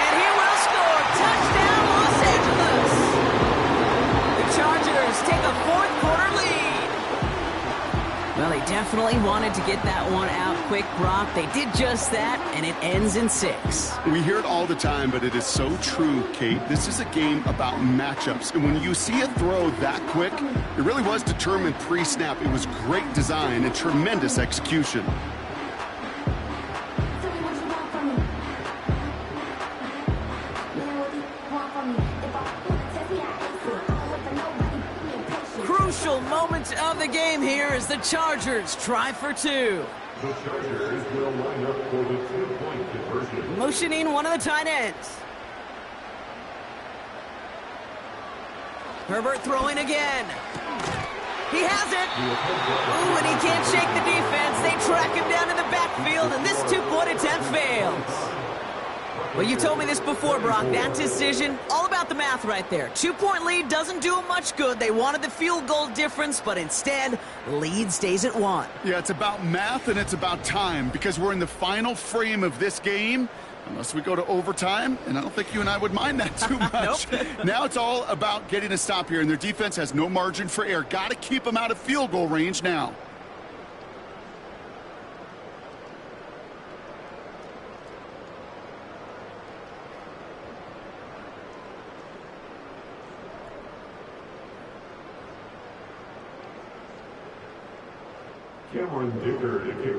And he will score. Touchdown, Los Angeles. The Chargers take a 4th quarter lead. Well, they definitely wanted to get that one out quick, Brock. They did just that, and it ends in 6. We hear it all the time, but it is so true, Kate. This is a game about matchups. And when you see a throw that quick, it really was determined pre-snap. It was great design and tremendous execution. Crucial moment of the game here as the Chargers try for 2. The Chargers will line up for the 2-point conversion. Motioning one of the tight ends. Herbert throwing again. He has it. Ooh, and he can't shake the defense. They track him down in the backfield, and this 2-point attempt fails. Well, you told me this before, Brock. That decision, all about the math right there. 2-point lead doesn't do them much good. They wanted the field goal difference, but instead, lead stays at 1. Yeah, it's about math and it's about time because we're in the final frame of this game. Unless we go to overtime, and I don't think you and I would mind that too much. Now it's all about getting a stop here, and their defense has no margin for error. Got to keep them out of field goal range now.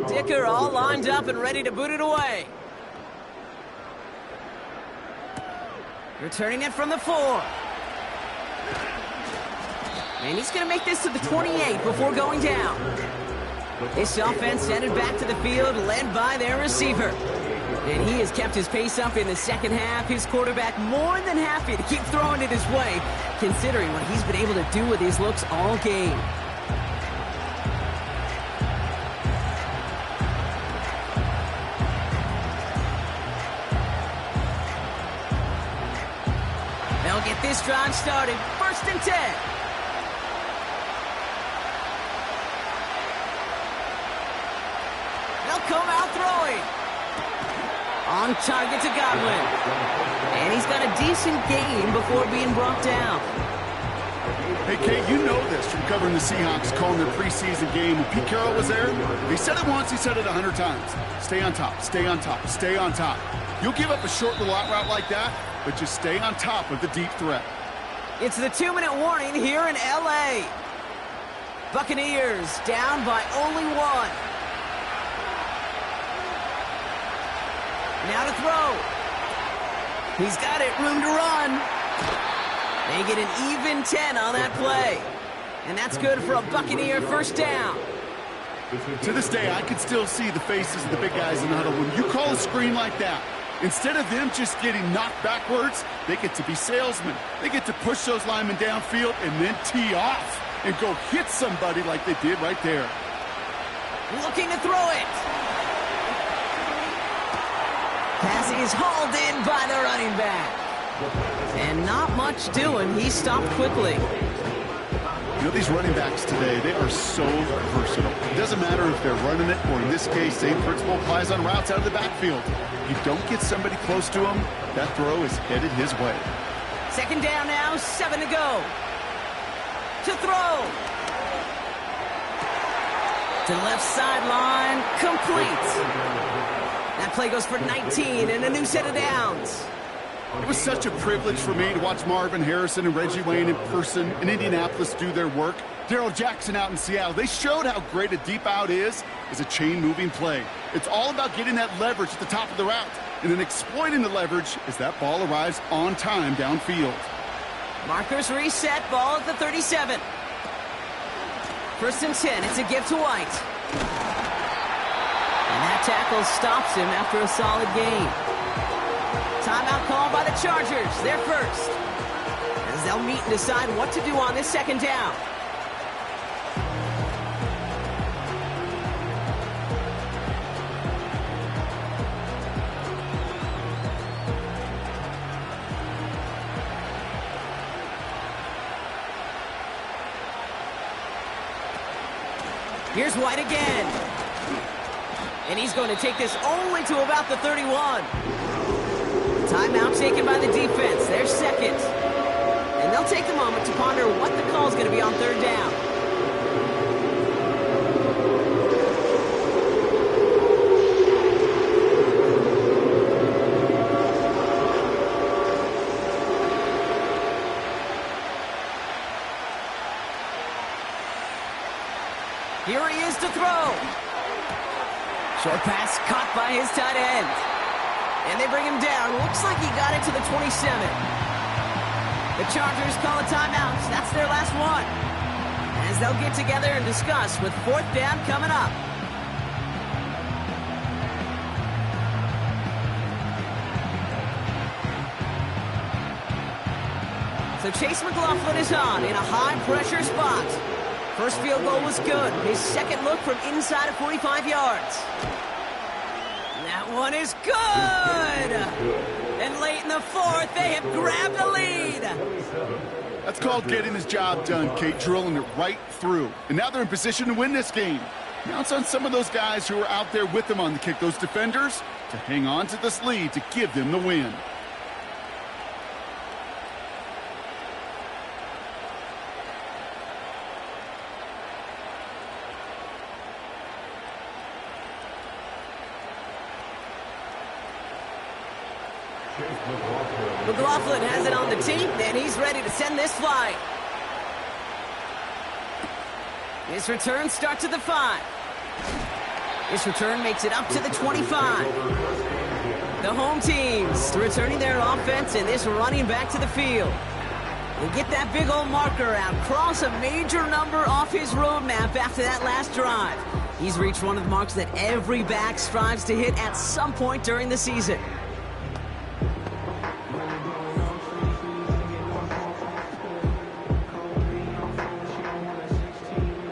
Dicker all lined up and ready to boot it away. Returning it from the 4. And he's going to make this to the 28 before going down. This offense headed back to the field, led by their receiver. And he has kept his pace up in the second half. His quarterback more than happy to keep throwing it his way, considering what he's been able to do with his looks all game. They'll get this drive started. 1st and 10. They'll come out throwing. On target to Godwin. And he's got a decent gain before being brought down. Hey, Kate, you know this from covering the Seahawks, calling their preseason game. When Pete Carroll was there, if he said it once, he said it 100 times. Stay on top, stay on top, stay on top. You'll give up a short little out route like that, but just stay on top of the deep threat. It's the 2-minute warning here in L.A. Buccaneers down by only 1. Now to throw. He's got it, room to run. They get an even 10 on that play. And that's good for a Buccaneer 1st down. To this day, I can still see the faces of the big guys in the huddle. When you call a screen like that, instead of them just getting knocked backwards, they get to be salesmen. They get to push those linemen downfield and then tee off and go hit somebody like they did right there. Looking to throw it. Pass is hauled in by the running back. And not much doing. He stopped quickly. You know, these running backs today, they are so versatile. It doesn't matter if they're running it, or in this case, same principle applies on routes out of the backfield. If you don't get somebody close to him, that throw is headed his way. 2nd down now, 7 to go. To throw. To the left sideline, complete. That play goes for 19 and a new set of downs. It was such a privilege for me to watch Marvin Harrison and Reggie Wayne in person in Indianapolis do their work. Darrell Jackson out in Seattle. They showed how great a deep out is as a chain-moving play. It's all about getting that leverage at the top of the route and then exploiting the leverage as that ball arrives on time downfield. Markers reset, ball at the 37. 1st and 10, it's a give to White. And that tackle stops him after a solid gain. Timeout called by the Chargers. They're first. As they'll meet and decide what to do on this 2nd down. Here's White again. And he's going to take this only to about the 31. Timeout taken by the defense. They're second. And they'll take the moment to ponder what the call is going to be on 3rd down. Here he is to throw. Short pass caught by his tight end. And they bring him down. Looks like he got it to the 27. The Chargers call a timeout. That's their last one. As they'll get together and discuss with 4th down coming up. So Chase McLaughlin is on in a high-pressure spot. First field goal was good. His second look from inside of 45 yards. That one is good! And late in the 4th, they have grabbed the lead. That's called getting his job done, Kate, drilling it right through. And now they're in position to win this game. Now it's on some of those guys who are out there with them on the kick, those defenders, to hang on to this lead to give them the win. McLaughlin has it on the tee, and he's ready to send this flying. This return starts at the 5. This return makes it up to the 25. The home teams returning their offense, and this running back to the field. They get that big old marker out, cross a major number off his roadmap after that last drive. He's reached one of the marks that every back strives to hit at some point during the season.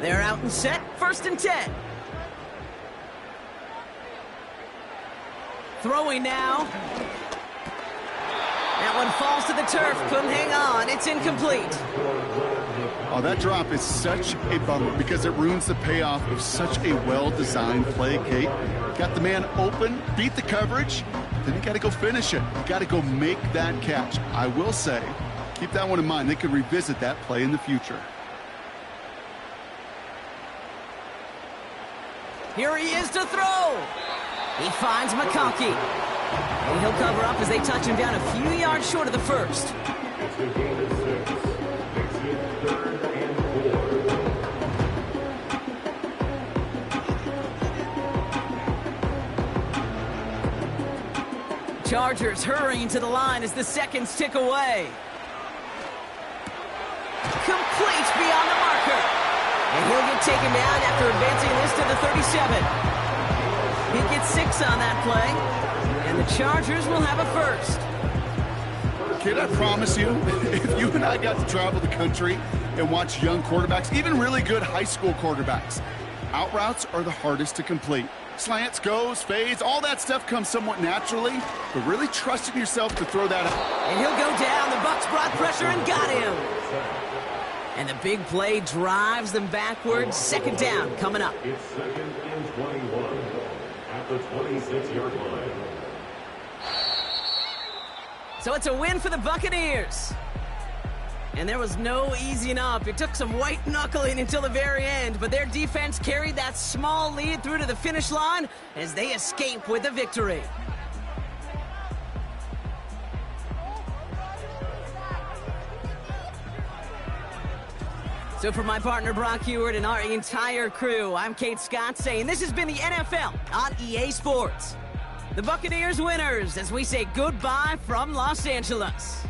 They're out and set, 1st and 10. Throwing now. That one falls to the turf, couldn't hang on, it's incomplete. Oh, that drop is such a bummer because it ruins the payoff of such a well-designed play, Kate. Got the man open, beat the coverage, then you got to go finish it. You got to go make that catch. I will say, keep that one in mind. They could revisit that play in the future. Here he is to throw. He finds McConkey. And he'll cover up as they touch him down a few yards short of the 1st. It's a game of 6. Makes it 3rd and 4. Chargers hurrying to the line as the seconds tick away. Complete beyond the marker. And he'll get taken down after advancing this to the 37. He gets 6 on that play. And the Chargers will have a 1st. Kid, I promise you, if you and I got to travel the country and watch young quarterbacks, even really good high school quarterbacks, out routes are the hardest to complete. Slants, goes, fades, all that stuff comes somewhat naturally, but really trusting yourself to throw that out. And he'll go down. The Bucs brought pressure and got him. And the big play drives them backwards. 2nd down coming up. It's 2nd and 21 at the 26-yard line. So it's a win for the Buccaneers. And there was no easing up. It took some white knuckling until the very end, but their defense carried that small lead through to the finish line as they escape with a victory. So for my partner Brock Heward and our entire crew, I'm Kate Scott saying this has been the NFL on EA Sports. The Buccaneers winners as we say goodbye from Los Angeles.